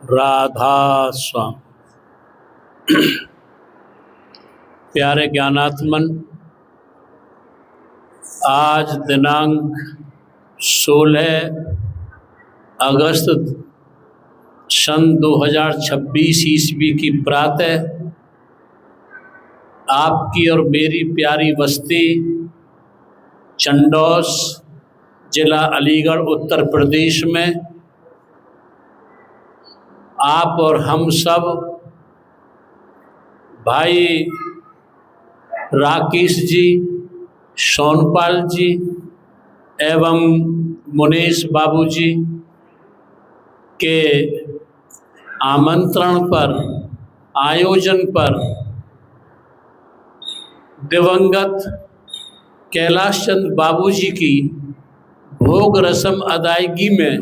राधा स्वामी। प्यारे ज्ञानात्मन, आज दिनांक 16 अगस्त सन 2026 ईस्वी की प्रातः आपकी और मेरी प्यारी बस्ती चंडौस, जिला अलीगढ़, उत्तर प्रदेश में आप और हम सब भाई राकेश जी, सोनपाल जी एवं मुनीश बाबू जी के आमंत्रण पर, आयोजन पर दिवंगत कैलाश चंद बाबू जी की भोग रस्म अदायगी में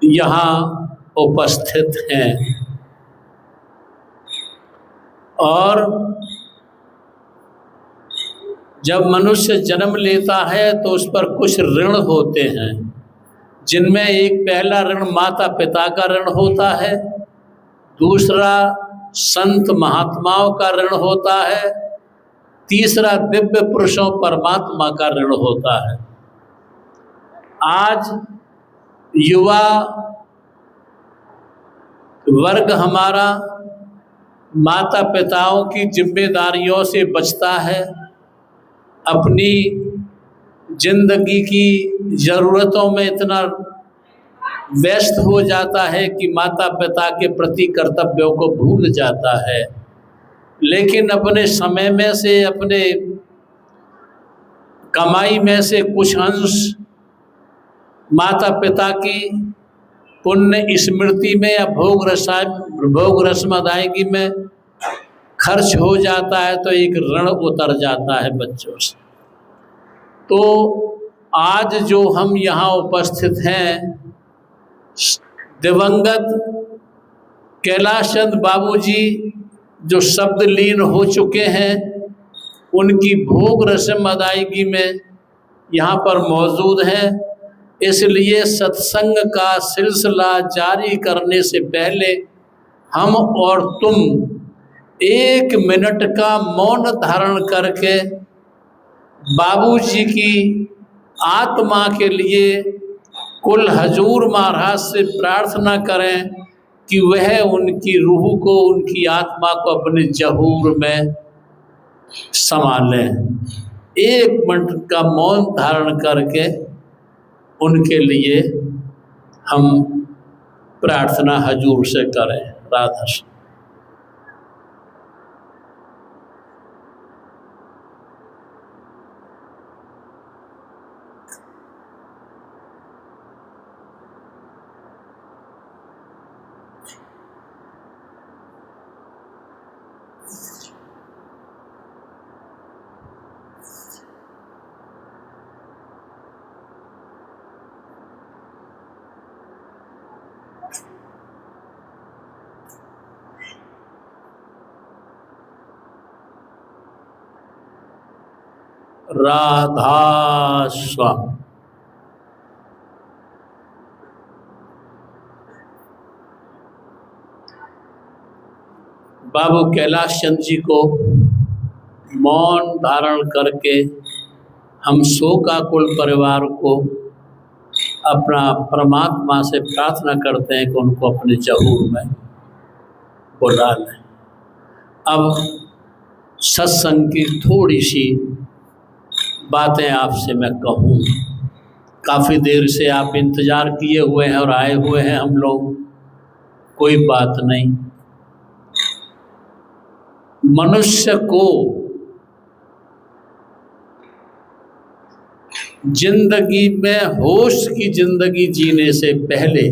यहाँ उपस्थित हैं। और जब मनुष्य जन्म लेता है तो उस पर कुछ ऋण होते हैं, जिनमें एक पहला ऋण माता पिता का ऋण होता है, दूसरा संत महात्माओं का ऋण होता है, तीसरा दिव्य पुरुषों परमात्मा का ऋण होता है। आज युवा वर्ग हमारा माता पिताओं की जिम्मेदारियों से बचता है, अपनी जिंदगी की ज़रूरतों में इतना व्यस्त हो जाता है कि माता पिता के प्रति कर्तव्यों को भूल जाता है। लेकिन अपने समय में से, अपने कमाई में से कुछ अंश माता पिता की पुण्य स्मृति में या भोग रस्म अदायगी में खर्च हो जाता है तो एक ऋण उतर जाता है बच्चों से। तो आज जो हम यहाँ उपस्थित हैं, दिवंगत कैलाश चंद बाबू जी जो शब्द लीन हो चुके हैं, उनकी भोग रस्म अदायगी में यहाँ पर मौजूद हैं। इसलिए सत्संग का सिलसिला जारी करने से पहले हम और तुम 1 मिनट का मौन धारण करके बाबूजी की आत्मा के लिए कुल हजूर महाराज से प्रार्थना करें कि वह उनकी रूह को, उनकी आत्मा को अपने जहूर में संभालें। 1 मिनट का मौन धारण करके उनके लिए हम प्रार्थना हजूर से करें। राधा स्वामी। राधा स्वामी। बाबू कैलाश चंद जी को मौन धारण करके हम शोकाकुल परिवार को अपना परमात्मा से प्रार्थना करते हैं कि उनको अपने जहूर में बुला लें। अब सत्संग की थोड़ी सी बातें आपसे मैं कहूँ। काफ़ी देर से आप इंतज़ार किए हुए हैं और आए हुए हैं हम लोग, कोई बात नहीं। मनुष्य को जिंदगी में होश की जिंदगी जीने से पहले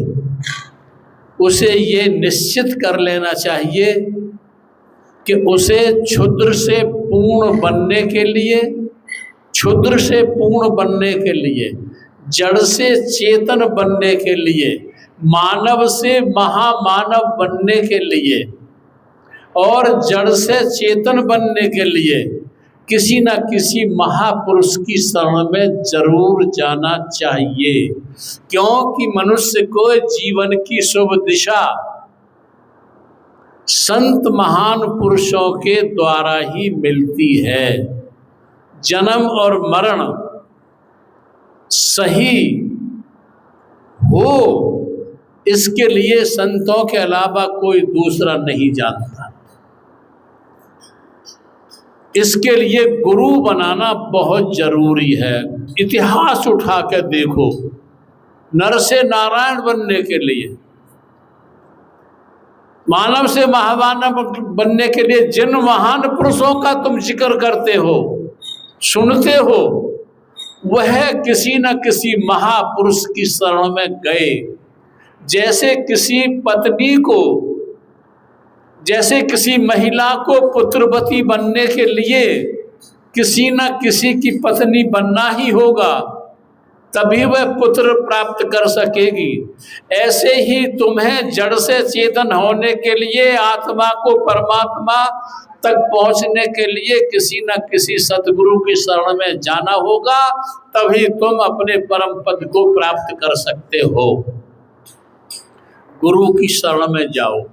उसे ये निश्चित कर लेना चाहिए कि उसे क्षुद्र से पूर्ण बनने के लिए, क्षुद्र से पूर्ण बनने के लिए, जड़ से चेतन बनने के लिए, मानव से महामानव बनने के लिए और जड़ से चेतन बनने के लिए किसी न किसी महापुरुष की शरण में जरूर जाना चाहिए, क्योंकि मनुष्य को जीवन की शुभ दिशा संत महान पुरुषों के द्वारा ही मिलती है। जन्म और मरण सही हो, इसके लिए संतों के अलावा कोई दूसरा नहीं जानता। इसके लिए गुरु बनाना बहुत जरूरी है। इतिहास उठा के देखो, नर से नारायण बनने के लिए, मानव से महामानव बनने के लिए जिन महान पुरुषों का तुम जिक्र करते हो, सुनते हो, वह किसी न किसी महापुरुष की शरण में गए। जैसे किसी पत्नी को, जैसे किसी महिला को पुत्रवती बनने के लिए किसी न किसी की पत्नी बनना ही होगा, तभी वह पुत्र प्राप्त कर सकेगी। ऐसे ही तुम्हें जड़ से चेतन होने के लिए, आत्मा को परमात्मा तक पहुंचने के लिए किसी न किसी सतगुरु की शरण में जाना होगा, तभी तुम अपने परम पद को प्राप्त कर सकते हो। गुरु की शरण में जाओ,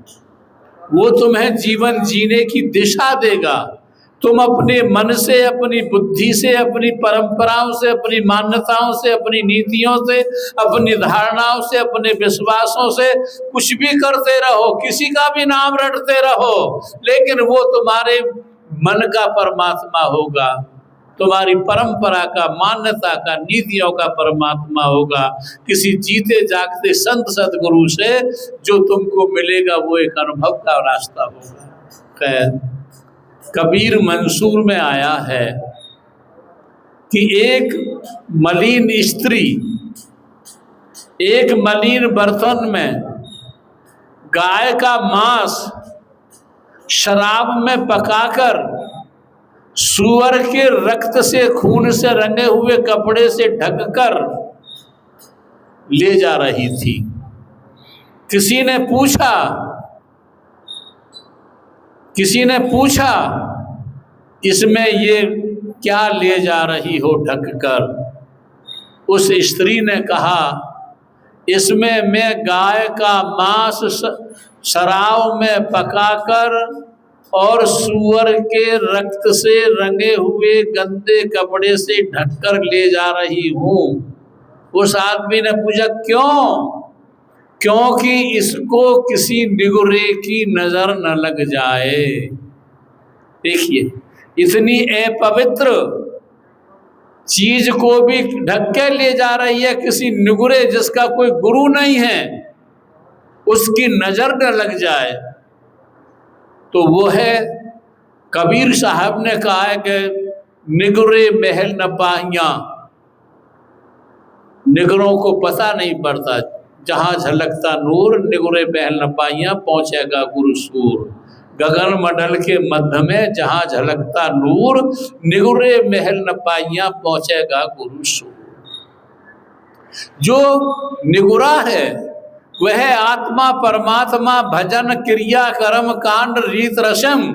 वो तुम्हें जीवन जीने की दिशा देगा। तुम अपने मन से, अपनी बुद्धि से, अपनी परंपराओं से, अपनी मान्यताओं से, अपनी नीतियों से, अपनी धारणाओं से, अपने विश्वासों से कुछ भी करते रहो, किसी का भी नाम रटते रहो, लेकिन वो तुम्हारे मन का परमात्मा होगा, तुम्हारी परंपरा का, मान्यता का, नीतियों का परमात्मा होगा। किसी जीते जागते संत सदगुरु से जो तुमको मिलेगा वो एक अनुभव का रास्ता होगा। खैर, कबीर मंसूर में आया है कि एक मलिन स्त्री एक मलिन बर्तन में गाय का मांस शराब में पकाकर सूअर के रक्त से, खून से रंगे हुए कपड़े से ढककर ले जा रही थी। किसी ने पूछा इसमें ये क्या ले जा रही हो ढककर? उस स्त्री ने कहा, इसमें मैं गाय का मांस शराब में पकाकर और सूअर के रक्त से रंगे हुए गंदे कपड़े से ढककर ले जा रही हूँ। उस आदमी ने पूछा, क्यों? क्योंकि इसको किसी निगुरे की नजर न लग जाए। देखिए, इतनी अपवित्र चीज को भी ढक के ले जा रही है किसी निगुरे, जिसका कोई गुरु नहीं है, उसकी नजर न लग जाए। तो वो है, कबीर साहब ने कहा है कि निगुरे महल न पाइया, निगरों को पता नहीं पड़ता, जहाँ झलकता नूर निगुरे महल न पाइया, पहुँचेगा गुरु सूर। गगन मंडल के मध्य में जहाँ झलकता नूर, निगुरे महल न पाइया, पहुँचेगा गुरु सूर। जो निगुरा है वह आत्मा परमात्मा भजन क्रिया कर्म कांड रीत रस्म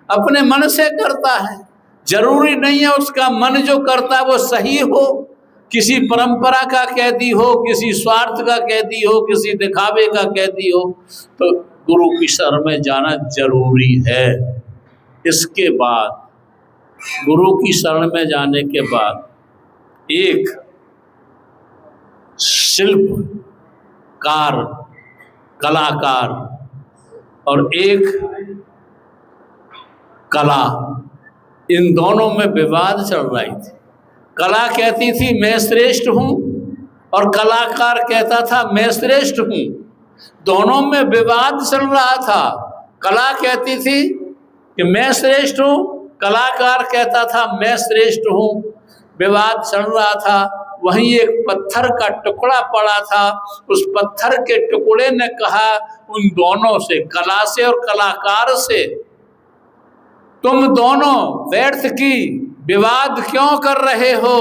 अपने मन से करता है। जरूरी नहीं है उसका मन जो करता है वो सही हो, किसी परंपरा का कैदी हो, किसी स्वार्थ का कैदी हो, किसी दिखावे का कैदी हो। तो गुरु की शरण में जाना जरूरी है। इसके बाद, गुरु की शरण में जाने के बाद, एक शिल्पकार, कलाकार और एक कला, इन दोनों में विवाद चल रही थी। कला कहती थी मैं श्रेष्ठ हूँ और कलाकार कहता था मैं श्रेष्ठ हूँ। दोनों में विवाद चल रहा था। कला कहती थी कि मैं श्रेष्ठ हूँ, कलाकार कहता था मैं श्रेष्ठ हूँ। विवाद चल रहा था। वहीं एक पत्थर का टुकड़ा पड़ा था। उस पत्थर के टुकड़े ने कहा उन दोनों से, कला से और कलाकार से, तुम दोनों व्यर्थ की विवाद क्यों कर रहे हो?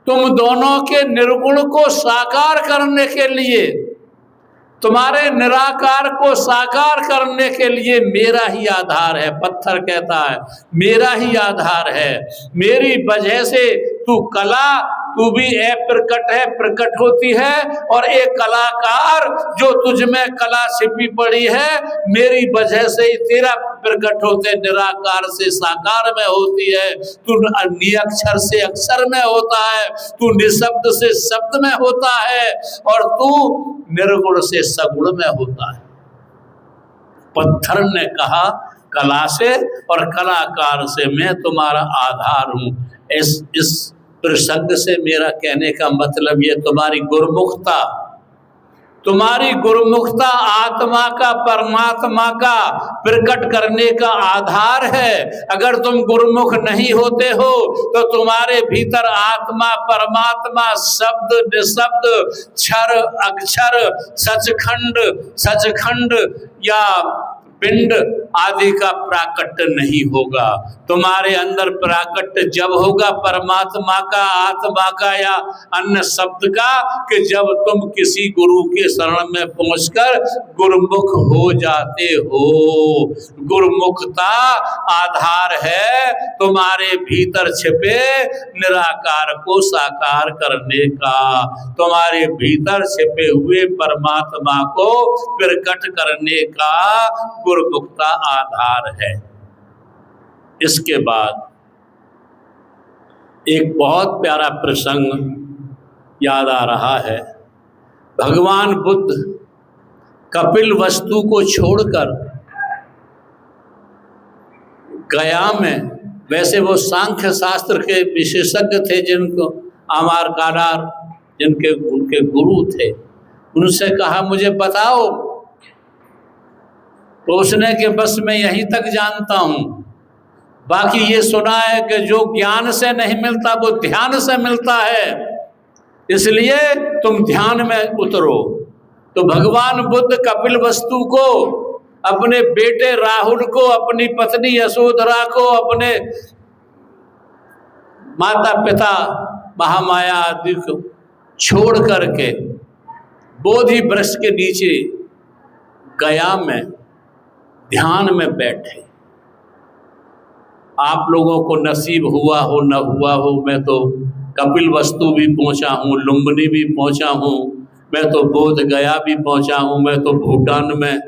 तुम दोनों के निर्गुण को साकार करने के लिए तुम्हारे निराकार को साकार करने के लिए मेरा ही आधार है। पत्थर कहता है मेरा ही आधार है, मेरी वजह से तू कला, तू भी अप्रकट है, प्रकट होती है। और एक कलाकार जो तुझ में कला छिपी पड़ी है, मेरी वजह से ही तेरा प्रकट होते निराकार से साकार में होती है। तू निरक्षर से अक्षर में होता है, तू निशब्द से शब्द में होता है, और तू निर्गुण से सगुण में होता है। पत्थर ने कहा कला से और कलाकार से मैं तुम्हारा आधार हूं। इस प्रसंग से मेरा कहने का मतलब ये तुम्हारी गुरुमुखता आत्मा का, परमात्मा का प्रकट करने का आधार है। अगर तुम गुरुमुख नहीं होते हो तो तुम्हारे भीतर आत्मा, परमात्मा, शब्द, निशब्द, क्षर, अक्षर, सचखंड या पिंड आदि का प्राकट्य नहीं होगा। तुम्हारे अंदर प्राकट्य जब होगा परमात्मा का, आत्मा का या अन्य शब्द का, कि जब तुम किसी गुरु के शरण में पहुंचकर गुरुमुख हो जाते हो। गुरुमुखता आधार है तुम्हारे भीतर छिपे निराकार को साकार करने का, तुम्हारे भीतर छिपे हुए परमात्मा को प्रकट करने का गुरुमुखता आधार है। इसके बाद एक बहुत प्यारा प्रसंग याद आ रहा है। भगवान बुद्ध कपिल वस्तु को छोड़कर गया में, वैसे वो सांख्य शास्त्र के विशेषज्ञ थे, जिनको आमारकाडार जिनके उनके गुरु थे, उनसे कहा मुझे बताओ। तो उसने कि बस मैं यहीं तक जानता हूँ, बाकी ये सुना है कि जो ज्ञान से नहीं मिलता वो ध्यान से मिलता है, इसलिए तुम ध्यान में उतरो। तो भगवान बुद्ध कपिल वस्तु को, अपने बेटे राहुल को, अपनी पत्नी यशोधरा को, अपने माता पिता महामाया आदि को छोड़ करके बोधि वृक्ष के नीचे गया में ध्यान में बैठे। आप लोगों को नसीब हुआ हो न हुआ हो, मैं तो कपिल वस्तु भी पहुंचा हूँ, लुम्बिनी भी पहुंचा हूँ, मैं तो बोध गया भी पहुंचा हूँ, मैं तो भूटान में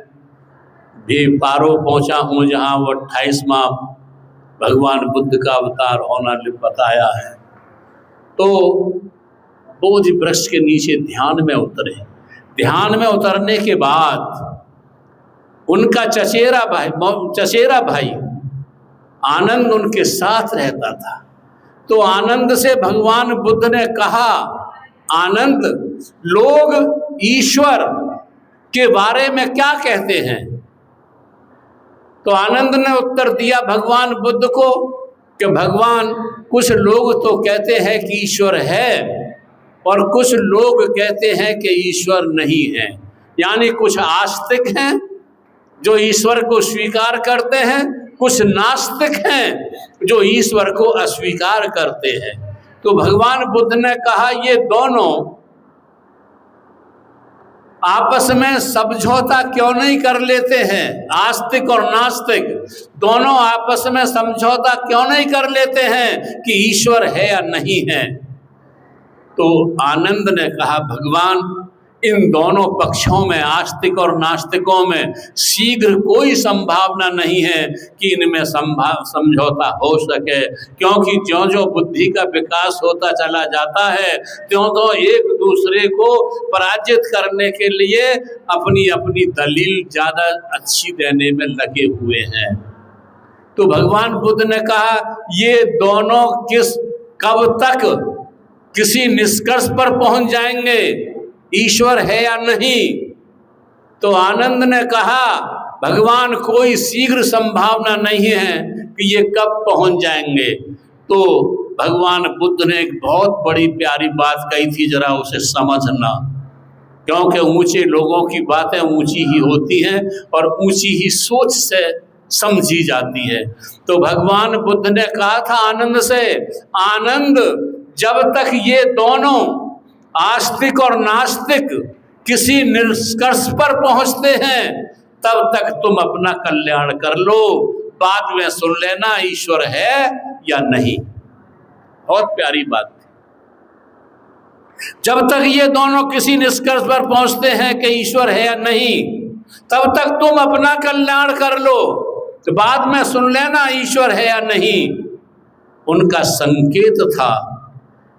भी पारो पहुंचा हूँ, जहाँ वो 28वां भगवान बुद्ध का अवतार होना बताया है। तो बोधि वृक्ष के नीचे ध्यान में उतरे। ध्यान में उतरने के बाद उनका चचेरा भाई आनंद उनके साथ रहता था। तो आनंद से भगवान बुद्ध ने कहा, आनंद, लोग ईश्वर के बारे में क्या कहते हैं? तो आनंद ने उत्तर दिया भगवान बुद्ध को कि भगवान, कुछ लोग तो कहते हैं कि ईश्वर है और कुछ लोग कहते हैं कि ईश्वर नहीं है। यानी कुछ आस्तिक हैं जो ईश्वर को स्वीकार करते हैं, कुछ नास्तिक हैं जो ईश्वर को अस्वीकार करते हैं। तो भगवान बुद्ध ने कहा ये दोनों आपस में समझौता क्यों नहीं कर लेते हैं? आस्तिक और नास्तिक दोनों आपस में समझौता क्यों नहीं कर लेते हैं कि ईश्वर है या नहीं है? तो आनंद ने कहा, भगवान, इन दोनों पक्षों में, आस्तिक और नास्तिकों में शीघ्र कोई संभावना नहीं है कि इनमें समझौता हो सके, क्योंकि ज्यों-ज्यों बुद्धि का विकास होता चला जाता है त्यों-त्यों एक दूसरे को पराजित करने के लिए अपनी अपनी दलील ज़्यादा अच्छी देने में लगे हुए हैं। तो भगवान बुद्ध ने कहा, ये दोनों कब तक किसी निष्कर्ष पर पहुंच जाएंगे, ईश्वर है या नहीं? तो आनंद ने कहा, भगवान, कोई शीघ्र संभावना नहीं है कि ये कब पहुंच जाएंगे। तो भगवान बुद्ध ने एक बहुत बड़ी प्यारी बात कही थी, जरा उसे समझना, क्योंकि ऊंचे लोगों की बातें ऊंची ही होती हैं और ऊंची ही सोच से समझी जाती है। तो भगवान बुद्ध ने कहा था आनंद से, आनंद, जब तक ये दोनों आस्तिक और नास्तिक किसी निष्कर्ष पर पहुंचते हैं तब तक तुम अपना कल्याण कर लो, बाद में सुन लेना ईश्वर है या नहीं। बहुत प्यारी बात। जब तक ये दोनों किसी निष्कर्ष पर पहुंचते हैं कि ईश्वर है या नहीं, तब तक तुम अपना कल्याण कर लो, तो बाद में सुन लेना ईश्वर है या नहीं। उनका संकेत था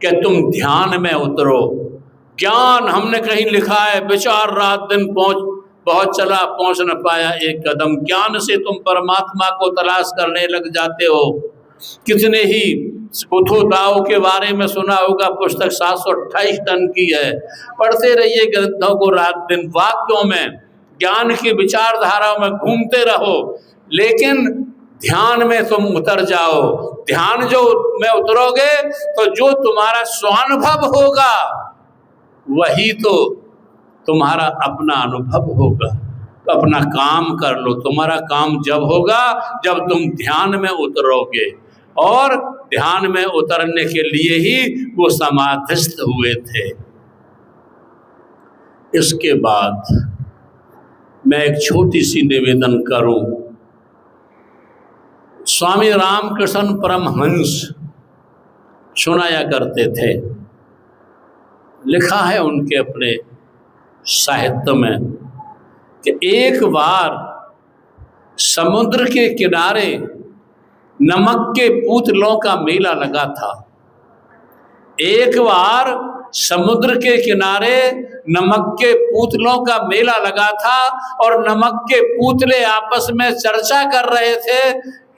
कि तुम ध्यान में उतरो। ज्ञान हमने कहीं लिखा है, विचार रात दिन बहुत चला पहुंच न पाया एक कदम। ज्ञान से तुम परमात्मा को तलाश करने लग जाते हो। कितने ही कुथो दाओ के बारे में सुना होगा, पुस्तक 728 टन की है। पढ़ते रहिए ग्रंथों को रात दिन, वाक्यों में, ज्ञान की विचारधाराओं में घूमते रहो, लेकिन ध्यान में तुम उतर जाओ। ध्यान जो में उतरोगे तो जो तुम्हारा स्वानुभव होगा वही तो तुम्हारा अपना अनुभव होगा। तो अपना काम कर लो। तुम्हारा काम जब होगा जब तुम ध्यान में उतरोगे, और ध्यान में उतरने के लिए ही वो समाधिस्थ हुए थे। इसके बाद मैं एक छोटी सी निवेदन करूं। स्वामी रामकृष्ण परमहंस सुनाया करते थे, लिखा है उनके अपने साहित्य में कि एक बार समुद्र के किनारे नमक के पुतलों का मेला लगा था। एक बार समुद्र के किनारे नमक के पुतलों का मेला लगा था और नमक के पुतले आपस में चर्चा कर रहे थे,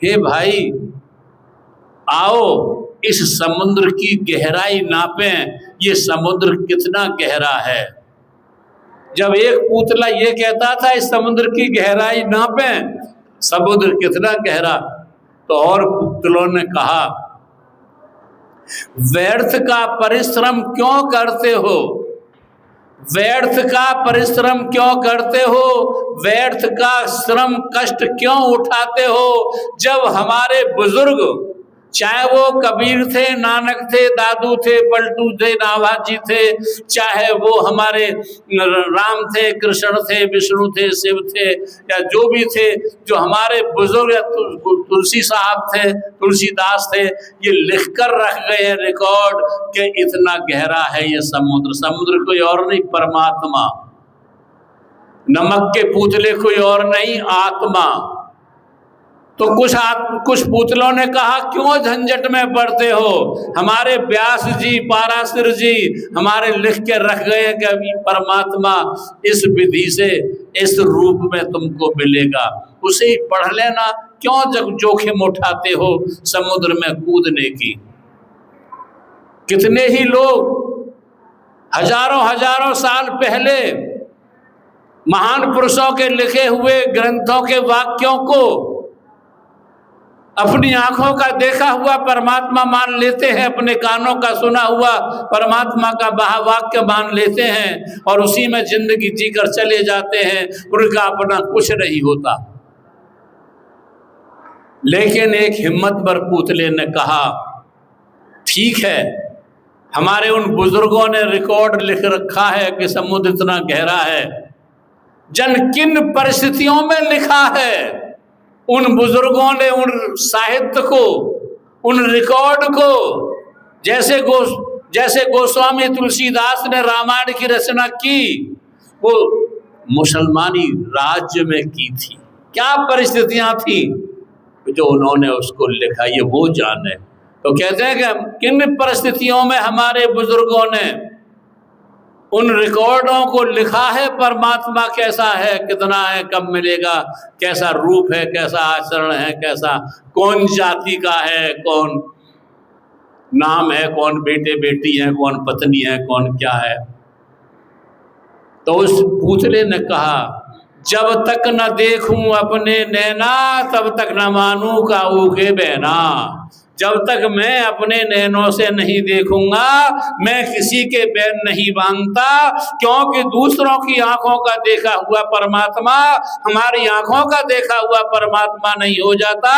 हे भाई आओ इस समुद्र की गहराई नापें, ये समुद्र कितना गहरा है। जब एक पुतला ये कहता था इस समुद्र की गहराई नापें, समुद्र कितना गहरा, तो और पुतलों ने कहा व्यर्थ का परिश्रम क्यों करते हो, व्यर्थ का परिश्रम क्यों करते हो, व्यर्थ का श्रम कष्ट क्यों उठाते हो, जब हमारे बुजुर्ग, चाहे वो कबीर थे, नानक थे, दादू थे, पलटू थे, नाभाजी थे, चाहे वो हमारे राम थे, कृष्ण थे, विष्णु थे, शिव थे, या जो भी थे, जो हमारे बुजुर्ग या तुलसी साहब थे, तुलसीदास थे, ये लिखकर रख गए हैं रिकॉर्ड कि इतना गहरा है ये समुद्र। समुद्र कोई और नहीं, परमात्मा। नमक के पुतले कोई और नहीं, आत्मा। तो कुछ पुतलों ने कहा क्यों झंझट में पड़ते हो, हमारे व्यास जी, पाराशर जी हमारे लिख के रख गए कि अभी परमात्मा इस विधि से इस रूप में तुमको मिलेगा, उसे ही पढ़ लेना, क्यों जोखिम उठाते हो समुद्र में कूदने की। कितने ही लोग हजारों हजारों साल पहले महान पुरुषों के लिखे हुए ग्रंथों के वाक्यों को अपनी आंखों का देखा हुआ परमात्मा मान लेते हैं, अपने कानों का सुना हुआ परमात्मा का वाक्य मान लेते हैं और उसी में जिंदगी जीकर चले जाते हैं, उनका अपना कुछ नहीं होता। लेकिन एक हिम्मतवर पुतले ने कहा ठीक है, हमारे उन बुजुर्गों ने रिकॉर्ड लिख रखा है कि समुद्र इतना गहरा है, जन किन परिस्थितियों में लिखा है, उन बुजुर्गों ने उन साहित्य को, उन रिकॉर्ड को, जैसे गोस्वामी तुलसीदास ने रामायण की रचना की, वो मुसलमानी राज्य में की थी। क्या परिस्थितियां थी जो उन्होंने उसको लिखा, ये वो जाने। तो कहते हैं कि किन परिस्थितियों में हमारे बुजुर्गों ने उन रिकॉर्डों को लिखा है, परमात्मा कैसा है, कितना है, कब मिलेगा, कैसा रूप है, कैसा आचरण है, कैसा कौन जाति का है, कौन नाम है, कौन बेटे बेटी है, कौन पत्नी है, कौन क्या है। तो उस पुतले ने कहा जब तक न देखूं अपने नैना तब तक न मानूं का ऊखे बहना, जब तक मैं अपने नैनों से नहीं देखूंगा मैं किसी के बैर नहीं बांधता, क्योंकि दूसरों की आंखों का देखा हुआ परमात्मा हमारी आंखों का देखा हुआ परमात्मा नहीं हो जाता,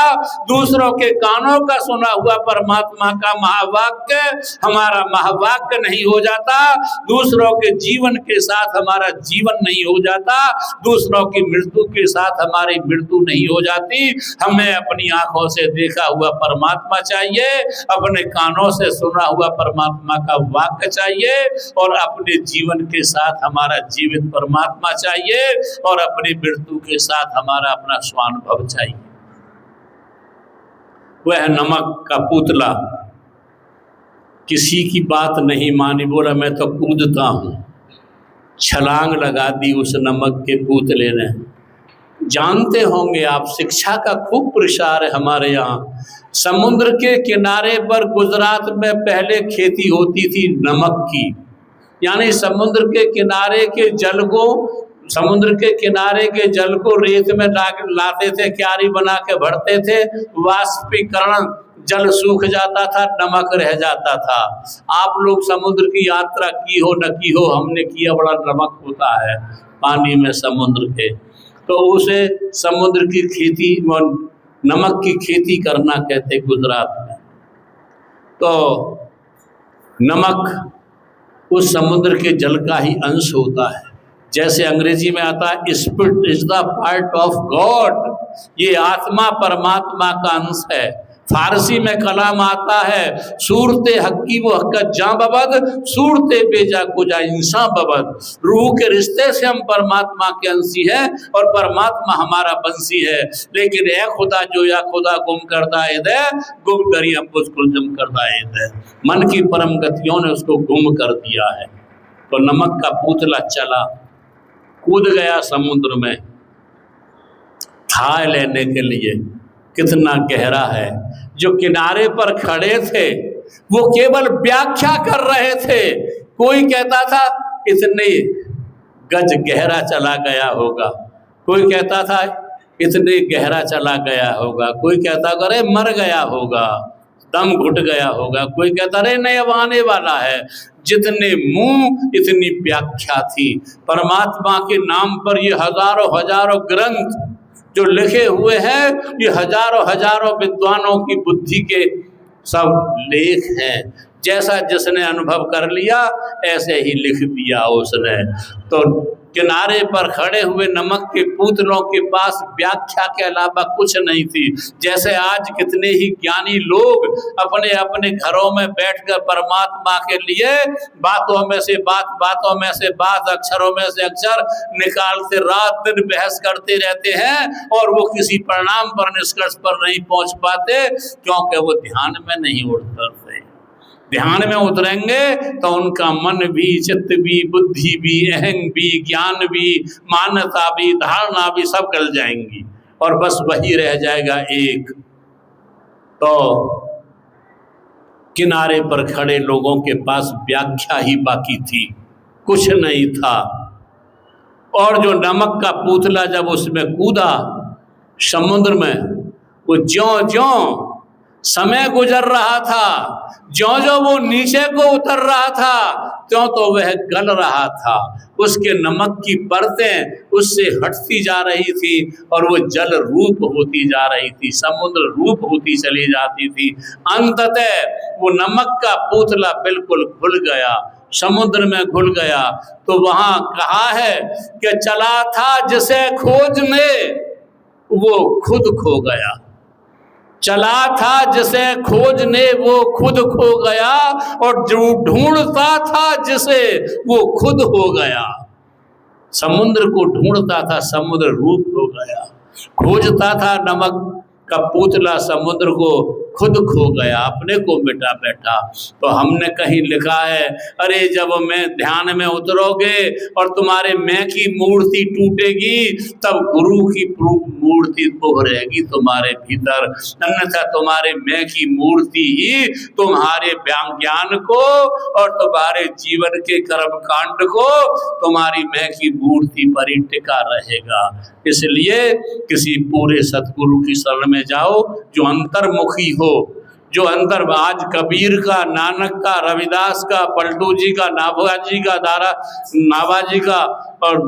दूसरों के कानों का सुना हुआ परमात्मा का महावाक्य हमारा महावाक्य नहीं हो जाता, दूसरों के जीवन के साथ हमारा जीवन नहीं हो जाता, दूसरों की मृत्यु के साथ हमारी मृत्यु नहीं हो जाती। हमें अपनी आंखों से देखा हुआ परमात्मा चाहिए, अपने कानों से सुना हुआ परमात्मा का वाक्य चाहिए, और अपने जीवन के साथ हमारा जीवित परमात्मा चाहिए, और अपनी मृत्यु के साथ हमारा अपना स्वानुभव चाहिए। वह नमक का पुतला किसी की बात नहीं मानी, बोला मैं तो कूदता हूँ, छलांग लगा दी उस नमक के पुतले ने। जानते होंगे आप, शिक्षा का खूब प्रसार है हमारे यहाँ। समुद्र के किनारे पर गुजरात में पहले खेती होती थी नमक की, यानी समुद्र के किनारे के जल को रेत में लाते थे, क्यारी बना के भरते थे, वाष्पीकरण जल सूख जाता था, नमक रह जाता था। आप लोग समुद्र की यात्रा की हो न की हो, हमने किया, बड़ा नमक होता है पानी में समुद्र के, तो उसे समुद्र की खेती, नमक की खेती करना कहते गुजरात में। तो नमक उस समुद्र के जल का ही अंश होता है। जैसे अंग्रेजी में आता है spirit is the part of God, ये आत्मा परमात्मा का अंश है। फारसी में कलाम आता है सूरते हक्की वो हक्कत जां बबद, सूरते बेजा कुजा इंसान बबद। रूह के रिश्ते से हम परमात्मा के अंशी हैं और परमात्मा हमारा बंसी है, लेकिन ए खुदा जो या खुदा गुम करदा दे, गुम करी अब उसको जम करदा दे। मन की परम गतियों ने उसको गुम कर दिया है। तो नमक का पुतला चला, कूद गया समुद्र में थाह लेने के लिए। कितना गहरा है। जो किनारे पर खड़े थे वो केवल व्याख्या कर रहे थे। कोई कहता था इतने गज गहरा चला गया होगा, कोई कहता था इतने गहरा चला गया होगा, कोई कहता अरे मर गया होगा, दम घुट गया होगा, कोई कहता अरे नहीं अब आने वाला है। जितने मुंह इतनी व्याख्या थी। परमात्मा के नाम पर ये हजारों हजारों ग्रंथ जो लिखे हुए हैं, ये हजारों हजारों विद्वानों की बुद्धि के सब लेख हैं। जैसा जिसने अनुभव कर लिया ऐसे ही लिख दिया उसने। तो किनारे पर खड़े हुए नमक के पुतलों के पास व्याख्या के अलावा कुछ नहीं थी। जैसे आज कितने ही ज्ञानी लोग अपने अपने घरों में बैठकर परमात्मा के लिए बातों में से बात, अक्षरों में से अक्षर निकालते रात दिन बहस करते रहते हैं, और वो किसी परिणाम पर, निष्कर्ष पर नहीं पहुंच पाते, क्योंकि वो ध्यान में नहीं उतरते। ध्यान में उतरेंगे तो उनका मन भी, चित्त भी, बुद्धि भी, अहंग भी, ज्ञान भी, मान्यता भी, धारणा भी सब गल जाएंगी, और बस वही रह जाएगा एक। तो किनारे पर खड़े लोगों के पास व्याख्या ही बाकी थी, कुछ नहीं था। और जो नमक का पुतला जब उसमें कूदा समुद्र में, वो ज्यों-ज्यों समय गुजर रहा था, ज्यों-ज्यों वो नीचे को उतर रहा था, त्यों तो वह गल रहा था। उसके नमक की परतें उससे हटती जा रही थी और वो जल रूप होती जा रही थी, समुद्र रूप होती चली जाती थी। अंततः वो नमक का पुतला बिल्कुल घुल गया, समुद्र में घुल गया। तो वहाँ कहा है कि चला था जिसे खोजने वो खुद खो गया, चला था जिसे खोजने वो खुद खो गया, और जो ढूंढता था जिसे वो खुद हो गया। समुद्र को ढूंढता था, समुद्र रूप हो गया। खोजता था नमक का पुतला, समुद्र को खुद खो गया, अपने को मिटा बैठा। तो हमने कहीं लिखा है, अरे जब मैं ध्यान में उतरोगे और तुम्हारे मैं की मूर्ति टूटेगी, तब गुरु की मूर्ति उभरेगी तुम्हारे भीतर। अन्यथा तुम्हारे मैं की मूर्ति ही तुम्हारे ज्ञान को और तुम्हारे जीवन के कर्म कांड को तुम्हारी मैं की मूर्ति पर ही टिका रहेगा। इसलिए किसी पूरे सतगुरु की शरण में जाओ जो अंतर्मुखी हो, जो अंतर आज कबीर का, नानक का, रविदास का, पलटू जी का, नाभाजी का, नाभाजी का और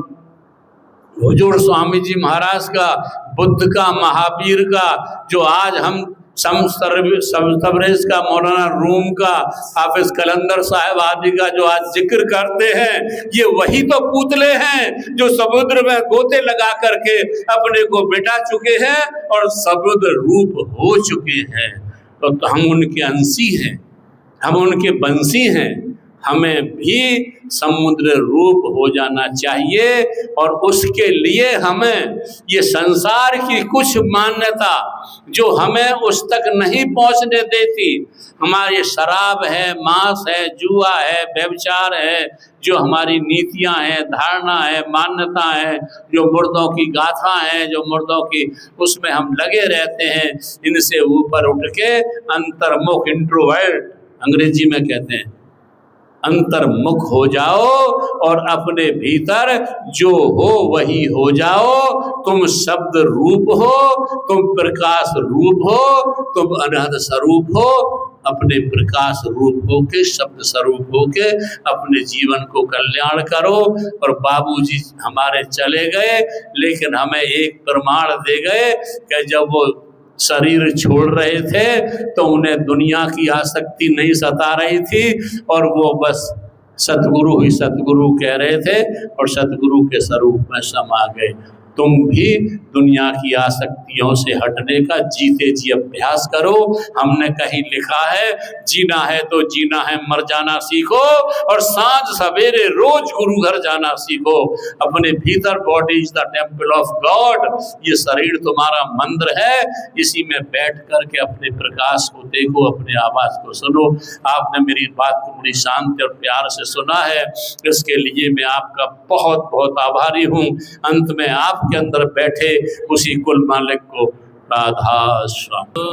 हुजूर स्वामी जी महाराज का, बुद्ध का, महावीर का, जो आज हम तबरेज का, मौलाना रूम का, हाफिज कलंदर साहब आदि का जो आज जिक्र करते हैं, ये वही तो पुतले हैं जो समुद्र में गोते लगा करके अपने को मिटा चुके हैं और समुद्र रूप हो चुके हैं। तो हम उनके अंशी हैं, हम उनके बंसी हैं। हमें भी समुद्र रूप हो जाना चाहिए और उसके लिए हमें ये संसार की कुछ मान्यता जो हमें उस तक नहीं पहुंचने देती, हमारी शराब है, मांस है, जुआ है, व्यभिचार है, जो हमारी नीतियां हैं, धारणा है, मान्यता है, जो मुर्दों की गाथा है, जो मुर्दों की उसमें हम लगे रहते हैं, इनसे ऊपर उठ के अंतर्मुख, इंट्रोवर्ट अंग्रेजी में कहते हैं, अंतर्मुख हो जाओ और अपने भीतर जो हो वही हो जाओ। तुम शब्द रूप हो, तुम प्रकाश रूप हो, तुम अनहद स्वरूप हो। अपने प्रकाश रूप हो के, शब्द स्वरूप हो के अपने जीवन को कल्याण करो। और बाबूजी हमारे चले गए, लेकिन हमें एक प्रमाण दे गए कि जब वो शरीर छोड़ रहे थे तो उन्हें दुनिया की आसक्ति नहीं सता रही थी और वो बस सतगुरु ही सतगुरु कह रहे थे और सतगुरु के स्वरूप में समा गए। तुम भी दुनिया की आसक्तियों से हटने का जीते जी अभ्यास करो। हमने कहीं लिखा है, जीना है तो जीना है, मर जाना सीखो और सांझ सवेरे रोज गुरु घर जाना सीखो। अपने भीतर, body is the temple of God, ये शरीर तुम्हारा मंदिर है, इसी में बैठ करके अपने प्रकाश को देखो, अपने आवाज को सुनो। आपने मेरी बात को बड़ी शांति और प्यार से सुना है, इसके लिए मैं आपका बहुत बहुत आभारी हूँ। अंत में आप के अंदर बैठे उसी कुल मालिक को राधा स्वामी।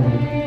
है।